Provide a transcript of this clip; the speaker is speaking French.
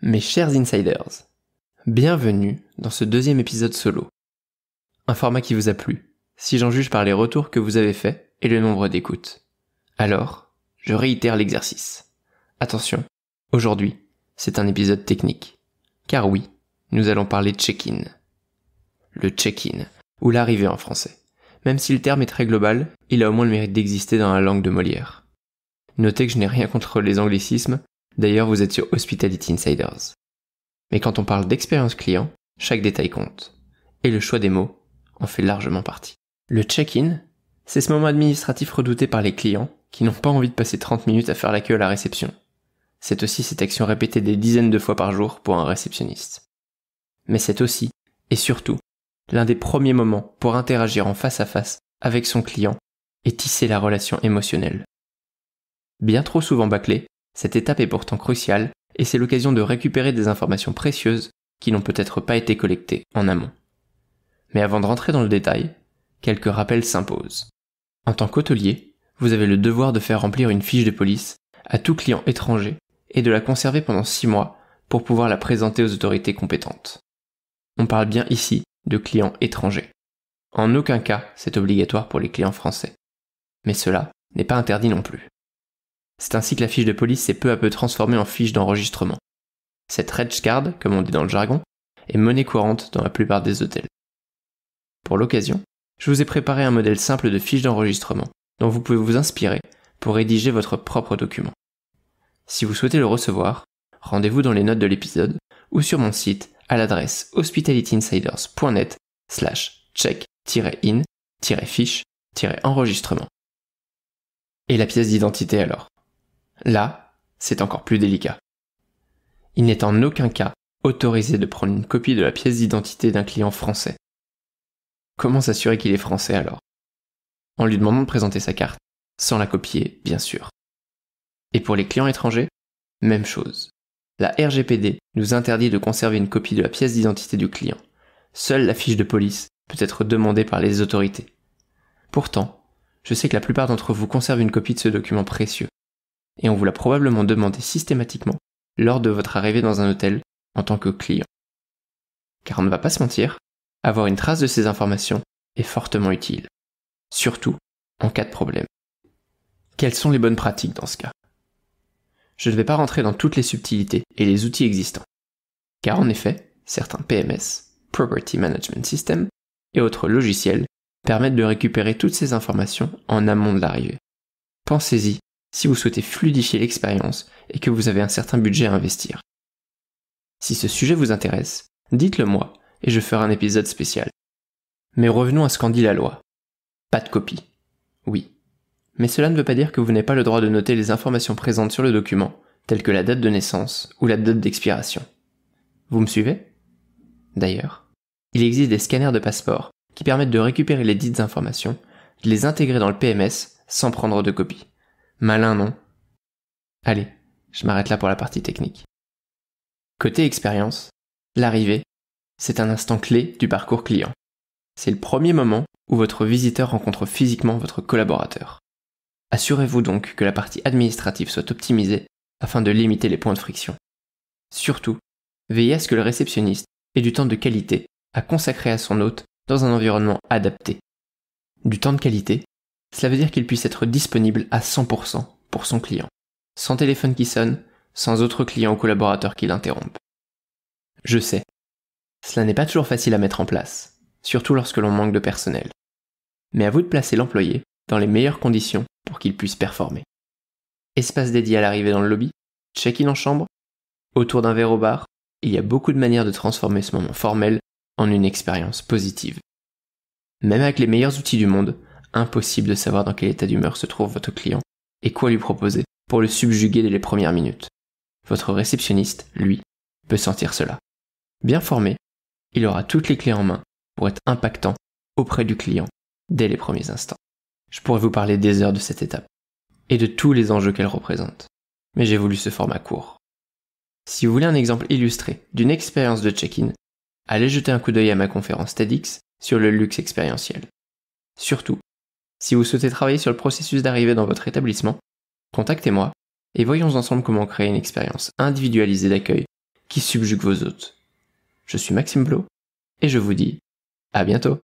Mes chers insiders, bienvenue dans ce deuxième épisode solo. Un format qui vous a plu, si j'en juge par les retours que vous avez faits et le nombre d'écoutes. Alors, je réitère l'exercice. Attention, aujourd'hui, c'est un épisode technique. Car oui, nous allons parler check-in. Le check-in, ou l'arrivée en français. Même si le terme est très global, il a au moins le mérite d'exister dans la langue de Molière. Notez que je n'ai rien contre les anglicismes, d'ailleurs vous êtes sur Hospitality Insiders. Mais quand on parle d'expérience client, chaque détail compte. Et le choix des mots en fait largement partie. Le check-in, c'est ce moment administratif redouté par les clients qui n'ont pas envie de passer 30 minutes à faire la queue à la réception. C'est aussi cette action répétée des dizaines de fois par jour pour un réceptionniste. Mais c'est aussi, et surtout, l'un des premiers moments pour interagir en face à face avec son client et tisser la relation émotionnelle. Bien trop souvent bâclée, cette étape est pourtant cruciale et c'est l'occasion de récupérer des informations précieuses qui n'ont peut-être pas été collectées en amont. Mais avant de rentrer dans le détail, quelques rappels s'imposent. En tant qu'hôtelier, vous avez le devoir de faire remplir une fiche de police à tout client étranger et de la conserver pendant 6 mois pour pouvoir la présenter aux autorités compétentes. On parle bien ici de clients étrangers. En aucun cas, c'est obligatoire pour les clients français. Mais cela n'est pas interdit non plus. C'est ainsi que la fiche de police s'est peu à peu transformée en fiche d'enregistrement. Cette reg card, comme on dit dans le jargon, est monnaie courante dans la plupart des hôtels. Pour l'occasion, je vous ai préparé un modèle simple de fiche d'enregistrement dont vous pouvez vous inspirer pour rédiger votre propre document. Si vous souhaitez le recevoir, rendez-vous dans les notes de l'épisode ou sur mon site à l'adresse hospitalityinsiders.net/check-in-fiche-enregistrement. Et la pièce d'identité alors? Là, c'est encore plus délicat. Il n'est en aucun cas autorisé de prendre une copie de la pièce d'identité d'un client français. Comment s'assurer qu'il est français alors? En lui demandant de présenter sa carte, sans la copier, bien sûr. Et pour les clients étrangers, même chose. La RGPD nous interdit de conserver une copie de la pièce d'identité du client. Seule la fiche de police peut être demandée par les autorités. Pourtant, je sais que la plupart d'entre vous conservent une copie de ce document précieux. Et on vous l'a probablement demandé systématiquement lors de votre arrivée dans un hôtel en tant que client. Car on ne va pas se mentir, avoir une trace de ces informations est fortement utile. Surtout en cas de problème. Quelles sont les bonnes pratiques dans ce cas? Je ne vais pas rentrer dans toutes les subtilités et les outils existants. Car en effet, certains PMS, Property Management System, et autres logiciels permettent de récupérer toutes ces informations en amont de l'arrivée. Pensez-y si vous souhaitez fluidifier l'expérience et que vous avez un certain budget à investir. Si ce sujet vous intéresse, dites-le moi et je ferai un épisode spécial. Mais revenons à ce qu'en dit la loi. Pas de copie. Oui. Mais cela ne veut pas dire que vous n'avez pas le droit de noter les informations présentes sur le document, telles que la date de naissance ou la date d'expiration. Vous me suivez? D'ailleurs, il existe des scanners de passeport qui permettent de récupérer les dites informations, de les intégrer dans le PMS sans prendre de copie. Malin, non? Allez, je m'arrête là pour la partie technique. Côté expérience, l'arrivée, c'est un instant clé du parcours client. C'est le premier moment où votre visiteur rencontre physiquement votre collaborateur. Assurez-vous donc que la partie administrative soit optimisée afin de limiter les points de friction. Surtout, veillez à ce que le réceptionniste ait du temps de qualité à consacrer à son hôte dans un environnement adapté. Du temps de qualité, cela veut dire qu'il puisse être disponible à 100% pour son client, sans téléphone qui sonne, sans autre client ou collaborateur qui l'interrompe. Je sais, cela n'est pas toujours facile à mettre en place, surtout lorsque l'on manque de personnel. Mais à vous de placer l'employé dans les meilleures conditions pour qu'il puisse performer. Espace dédié à l'arrivée dans le lobby, check-in en chambre, autour d'un verre au bar, il y a beaucoup de manières de transformer ce moment formel en une expérience positive. Même avec les meilleurs outils du monde, impossible de savoir dans quel état d'humeur se trouve votre client et quoi lui proposer pour le subjuguer dès les premières minutes. Votre réceptionniste, lui, peut sentir cela. Bien formé, il aura toutes les clés en main pour être impactant auprès du client dès les premiers instants. Je pourrais vous parler des heures de cette étape et de tous les enjeux qu'elle représente, mais j'ai voulu ce format court. Si vous voulez un exemple illustré d'une expérience de check-in, allez jeter un coup d'œil à ma conférence TEDx sur le luxe expérientiel. Surtout, si vous souhaitez travailler sur le processus d'arrivée dans votre établissement, contactez-moi et voyons ensemble comment créer une expérience individualisée d'accueil qui subjugue vos hôtes. Je suis Maxime Blo et je vous dis à bientôt.